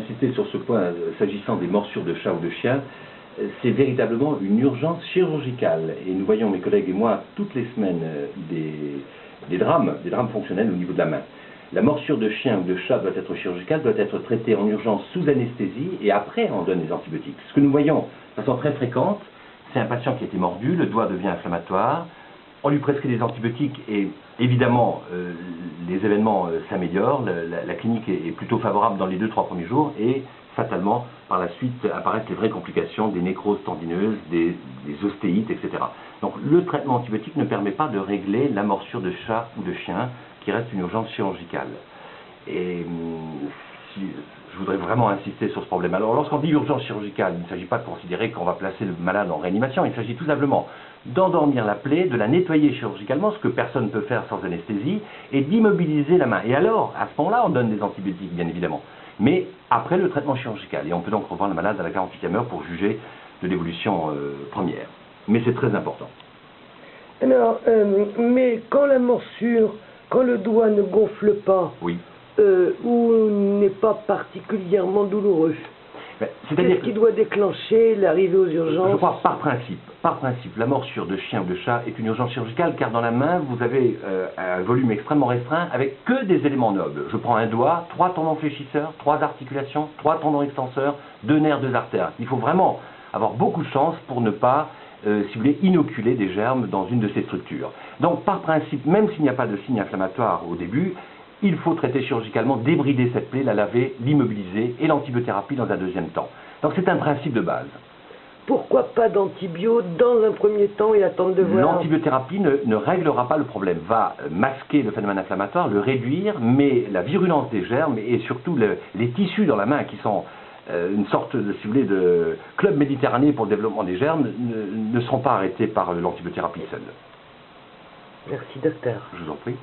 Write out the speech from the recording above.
insister sur ce point, s'agissant des morsures de chat ou de chien, c'est véritablement une urgence chirurgicale. Et nous voyons, mes collègues et moi, toutes les semaines, des drames fonctionnels au niveau de la main. La morsure de chien ou de chat doit être chirurgicale, doit être traitée en urgence sous anesthésie, et après on donne des antibiotiques. Ce que nous voyons de façon très fréquente, c'est un patient qui a été mordu, le doigt devient inflammatoire, on lui prescrit des antibiotiques et évidemment les événements s'améliorent, la clinique est plutôt favorable dans les 2-3 premiers jours et fatalement par la suite apparaissent les vraies complications, des nécroses tendineuses, des ostéites, etc. Donc le traitement antibiotique ne permet pas de régler la morsure de chat ou de chien qui reste une urgence chirurgicale. Et je voudrais vraiment insister sur ce problème. Alors lorsqu'on dit urgence chirurgicale, il ne s'agit pas de considérer qu'on va placer le malade en réanimation, il s'agit tout simplement d'endormir la plaie, de la nettoyer chirurgicalement, ce que personne ne peut faire sans anesthésie, et d'immobiliser la main. Et alors, à ce moment-là, on donne des antibiotiques, bien évidemment. Mais après le traitement chirurgical, et on peut donc revoir le malade à la 48e heure pour juger de l'évolution première. Mais c'est très important. Alors, mais quand la morsure, quand le doigt ne gonfle pas, oui. Ou n'est pas particulièrement douloureux, qu'est-ce qui doit déclencher l'arrivée aux urgences? Je crois par principe, la morsure de chien ou de chat est une urgence chirurgicale car dans la main, vous avez un volume extrêmement restreint avec que des éléments nobles. Je prends un doigt, 3 tendons fléchisseurs, 3 articulations, 3 tendons extenseurs, 2 nerfs, 2 artères. Il faut vraiment avoir beaucoup de chance pour ne pas, si vous voulez, inoculer des germes dans une de ces structures. Donc par principe, même s'il n'y a pas de signe inflammatoire au début, il faut traiter chirurgicalement, débrider cette plaie, la laver, l'immobiliser et l'antibiothérapie dans un deuxième temps. Donc c'est un principe de base. Pourquoi pas d'antibio dans un premier temps et attendre de voir? L'antibiothérapie ne réglera pas le problème, va masquer le phénomène inflammatoire, le réduire, mais la virulence des germes et surtout les tissus dans la main qui sont une sorte, si vous voulez, de club méditerranéen pour le développement des germes ne seront pas arrêtés par l'antibiothérapie seule. Merci docteur. Je vous en prie.